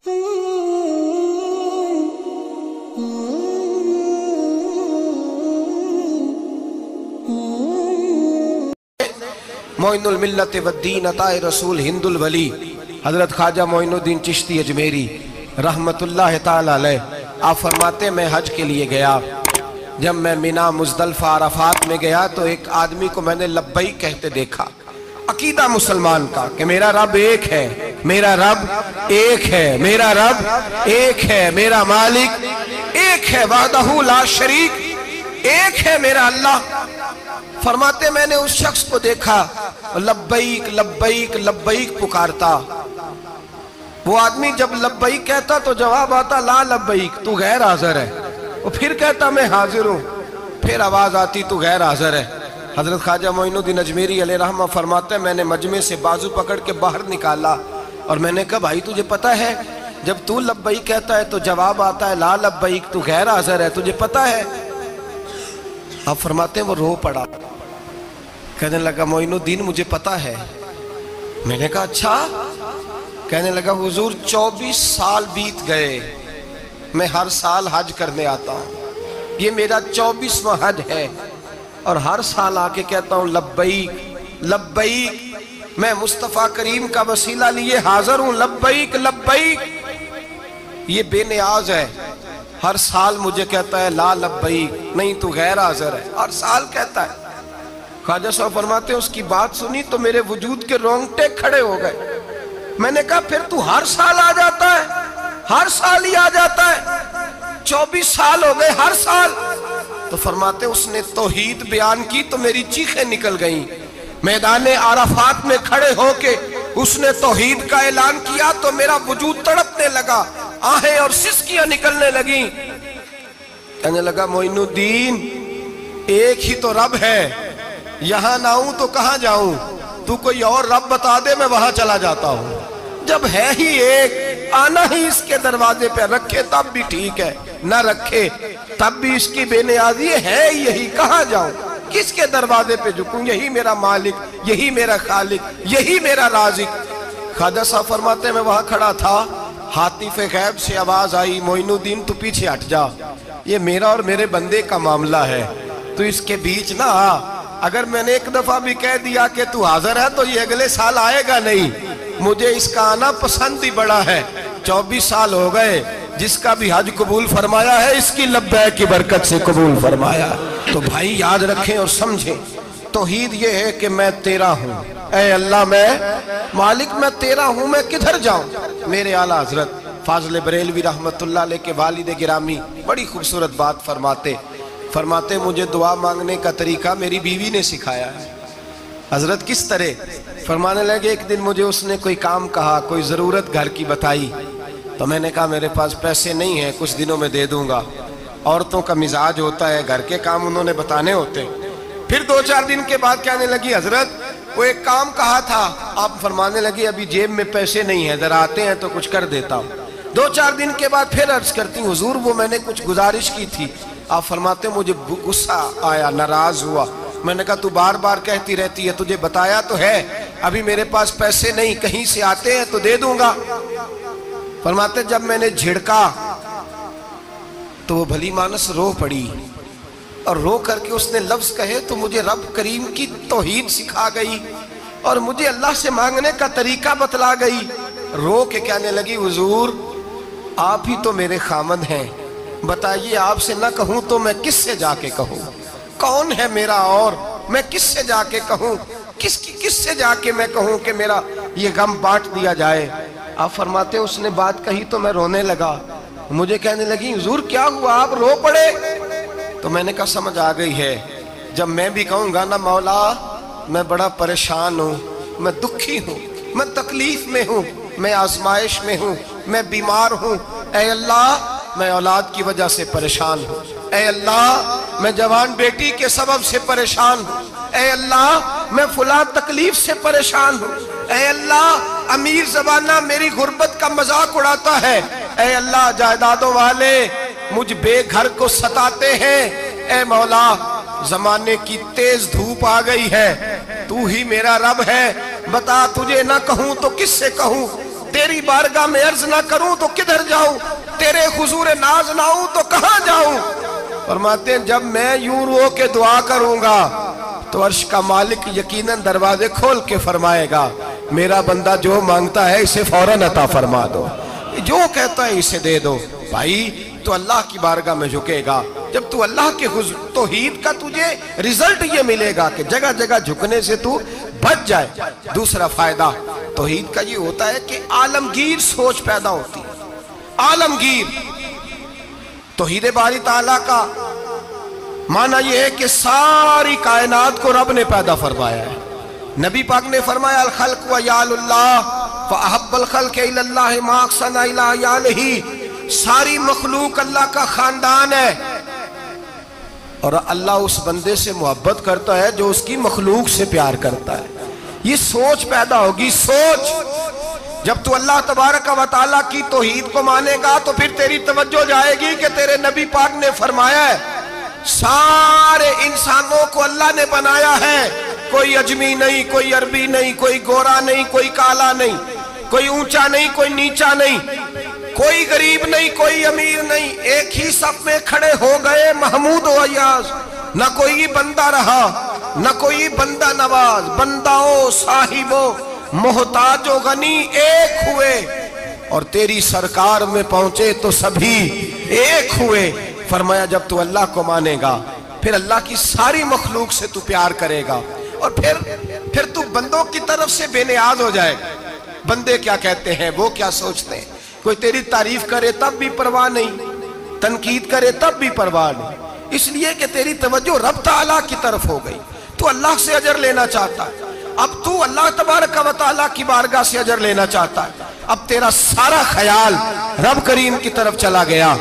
मोइनुल मिल्लत वद्दीन अताए रसूल हिंदुल वली हजरत ख्वाजा मोइनुद्दीन चिश्ती अजमेरी रहमतुल्लाह ताला अलैह। आप फरमाते मैं हज के लिए गया, जब मैं मिना मुज़दलिफ़ा अराफात में गया तो एक आदमी को मैंने लब्बैक कहते देखा। अकीदा मुसलमान का कि मेरा रब एक है, मेरा रब एक है, मेरा रब एक है, मेरा मालिक एक है, वहदहू ला शरीक, एक है मेरा अल्लाह। फरमाते मैंने उस शख्स को देखा लब्बैक लब्बैक लब्बैक पुकारता। वो आदमी जब लब्बैक कहता तो जवाब आता ला लब्बैक, तू गैर हाजिर है। वो फिर कहता मैं हाजिर हूँ, फिर आवाज आती तू गैर हाजिर है। हजरत ख्वाजा मोइनुद्दीन अजमेरी अलैहि रहमा फरमाते मैंने मजमे से बाजू पकड़ के बाहर निकाला और मैंने कहा भाई तुझे पता है जब तू लब्बैक कहता है तो जवाब आता है ला लब्बैक, तू गैर हाजिर है, तुझे पता है? आप फरमाते हैं वो रो पड़ा, कहने लगा मोइनुद्दीन मुझे पता है। मैंने कहा अच्छा? कहने लगा हुजूर 24 साल बीत गए, मैं हर साल हज करने आता हूँ, ये मेरा 24वां हज है और हर साल आके कहता हूँ लब्बैक लब्बैक, मैं मुस्तफ़ा करीम का वसीला लिए हाजिर हूँ, लब्बैक लब्बैक। ये बेनियाज है, हर साल मुझे कहता है ला लब्बैक, नहीं तू गैर हाजिर है, हर साल कहता है। ख्वाजा साहब फरमाते उसकी बात सुनी तो मेरे वजूद के रोंगटे खड़े हो गए। मैंने कहा फिर तू हर साल आ जाता है, हर साल ही आ जाता है, 24 साल हो गए हर साल। तो फरमाते उसने तौहीद बयान की तो मेरी चीखें निकल गईं। मैदाने आराफात में खड़े होके उसने तौहीद का ऐलान किया तो मेरा वजूद तड़पने लगा, आहें और सिसकियां निकलने लगी। कहने लगा मोइनुद्दीन एक ही तो रब है, यहां ना आऊं तो कहां जाऊं, तू कोई और रब बता दे मैं वहां चला जाता हूं। जब है ही एक, आना ही इसके दरवाजे पे, रखे तब भी ठीक है, ना रखे तब भी इसकी बेनियाजी है यही, कहां जाऊं, किसके दरवाजे पे झुकूं, यही मेरा मालिक, यही मेरा खालिक, यही मेरा राज़िक। ख्वाजा साहब फरमाते मैं वहां खड़ा था, हातिफ़े गैब से आवाज आई मोइनुद्दीन तू पीछे हट जा, ये मेरा और मेरे बंदे का मामला है, तू इसके बीच ना आ। अगर मैंने एक दफा भी कह दिया कि तू हाजिर है तो ये अगले साल आएगा नहीं, मुझे इसका आना पसंद ही बड़ा है। 24 साल हो गए, जिसका भी हज कबूल फरमाया है इसकी लब्बैक की बरकत से कबूल फरमाया। तो भाई याद रखें और समझें, तौहीद ये है कि मैं तेरा हूँ, ऐ अल्लाह मैं मालिक मैं तेरा हूँ, मैं किधर जाऊँ। मेरे आला हजरत फाज़िल बरेलवी रहमतुल्लाह अलैह के वालिद गिरामी बड़ी खूबसूरत बात फरमाते मुझे दुआ मांगने का तरीका मेरी बीवी ने सिखाया है। हजरत किस तरह? फरमाने लगे एक दिन मुझे उसने कोई काम कहा, कोई ज़रूरत घर की बताई, तो मैंने कहा मेरे पास पैसे नहीं है, कुछ दिनों में दे दूंगा। औरतों का मिजाज होता है, घर के काम उन्होंने बताने होते। फिर 2-4 दिन के बाद कहने लगी हजरत वो एक काम कहा था। आप फरमाने लगी अभी जेब में पैसे नहीं है, जरा आते हैं तो कुछ कर देता हूँ। 2-4 दिन के बाद फिर अर्ज करती हुजूर वो मैंने कुछ गुजारिश की थी। आप फरमाते मुझे गुस्सा आया, नाराज हुआ। मैंने कहा तू बार बार कहती रहती है, तुझे बताया तो है, अभी मेरे पास पैसे नहीं, कहीं से आते हैं तो दे दूंगा। फरमाते जब मैंने झिड़का तो वो भली मानस रो पड़ी और रो करके उसने लफ्ज कहे तो मुझे रब करीम की तौहीद सिखा गई और मुझे अल्लाह से मांगने का तरीका बतला गई। रो के कहने लगी हुजूर आप ही तो मेरे खामद हैं, बताइए आपसे न कहूं तो मैं किससे जाके कहूं, कौन है मेरा और मैं किससे जाके कहूं, किससे जाके मैं कहूं कि मेरा ये गम बांट दिया जाए। आप फरमाते उसने बात कही तो मैं रोने लगा। मुझे कहने लगी हुजूर क्या हुआ, आप रो पड़े? तो मैंने कहा समझ आ गई है, जब मैं भी कहूंगा ना मौला मैं बड़ा परेशान हूँ, मैं दुखी हूँ, मैं तकलीफ में हूँ, मैं आजमाइश में हूँ, मैं बीमार हूँ, ऐ अल्लाह मैं औलाद की वजह से परेशान हूँ, ऐ अल्लाह मैं जवान बेटी के सबब से परेशान हूँ, ऐ अल्लाह मैं फुला तकलीफ से परेशान हूँ, ऐ अल्लाह अमीर ज़बाना मेरी गुर्बत का मजाक उड़ाता है, ऐ अल्लाह जायदादों वाले मुझ बेघर को सताते हैं, ऐ मौला जमाने की तेज धूप आ गई है, तू ही मेरा रब है, बता तुझे ना कहूं तो किससे कहूं, تیری بارگاہ میں عرض نہ کروں تو کدھر جاؤں، تیرے حضور ناز نہ ہوں تو کہاں جاؤں۔ فرماتے ہیں جب میں یوں رو کے دعا کروں گا تو عرش کا مالک یقیناً دروازے کھول کے فرمائے گا میرا بندہ جو مانگتا ہے اسے فوراً عطا فرما دو، جو کہتا ہے اسے دے دو۔ بھائی تو اللہ کی بارگاہ میں جھکے گا، جب تو اللہ کے توحید کا تجھے رزلٹ یہ ملے گا کہ جگہ جگہ جھکنے سے تو بچ جائے۔ دوسرا فائدہ توحید کا یہ ہوتا ہے کہ عالمگیر سوچ پیدا ہوتی ہے۔ عالمگیر توحید باری تعالیٰ کا معنی یہ ہے کہ ساری کائنات کو رب نے پیدا فرمایا ہے۔ نبی پاک نے فرمایا الخلق و یال اللہ فاحب الخلق الی اللہ ما احسن الی یالہ، ساری مخلوق اللہ کا خاندان ہے اور اللہ اس بندے سے محبت کرتا ہے جو اس کی مخلوق سے پیار کرتا ہے۔ یہ سوچ پیدا ہوگی، سوچ۔ جب تو اللہ تبارک و تعالیٰ کی توحید کو مانے گا تو پھر تیری توجہ جائے گی کہ تیرے نبی پاک نے فرمایا ہے سارے انسانوں کو اللہ نے بنایا ہے، کوئی اجمی نہیں، کوئی عربی نہیں، کوئی گورا نہیں، کوئی کالا نہیں، کوئی اونچا نہیں، کوئی نیچا نہیں، کوئی غریب نہیں، کوئی امیر نہیں، ایک ہی صف میں کھڑے ہو گئے محمود و ایاز، نہ کوئی بندہ رہا نہ کوئی بندہ نواز، بنداؤ صاحبو محتاج و غنی ایک ہوئے اور تیری سرکار میں پہنچے تو سبھی ایک ہوئے۔ فرمایا جب تو اللہ کو مانے گا پھر اللہ کی ساری مخلوق سے تو پیار کرے گا اور پھر تو بندوں کی طرف سے بے نیاز ہو جائے گا۔ بندے کیا کہتے ہیں، وہ کیا سوچتے ہیں، کوئی تیری تعریف کرے تب بھی پرواہ نہیں، تنقید کرے تب بھی پرواہ نہیں، اس لیے کہ تیری توجہ رب تعالیٰ کی طرف ہو گئی، تو اللہ سے اجر لینا چاہتا ہے۔ اب تو اللہ تبارک و تعالیٰ کی بارگاہ سے اجر لینا چاہتا ہے، اب تیرا سارا خیال رب کریم کی طرف چلا گیا۔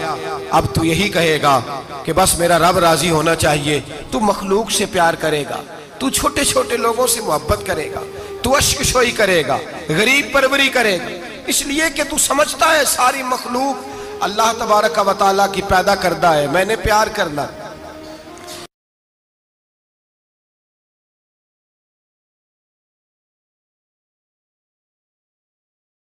اب تو یہی کہے گا کہ بس میرا رب راضی ہونا چاہیے۔ تو مخلوق سے پیار کرے گا، تو چھوٹے چھوٹے لوگوں سے محبت کرے گا، تو اشک شوئی کرے گا، غریب پروری کرے گا، اس لیے کہ تو سمجھتا ہے ساری مخلوق اللہ تبارک و تعالیٰ کی پیدا کردہ ہے، میں نے پیار کرنا۔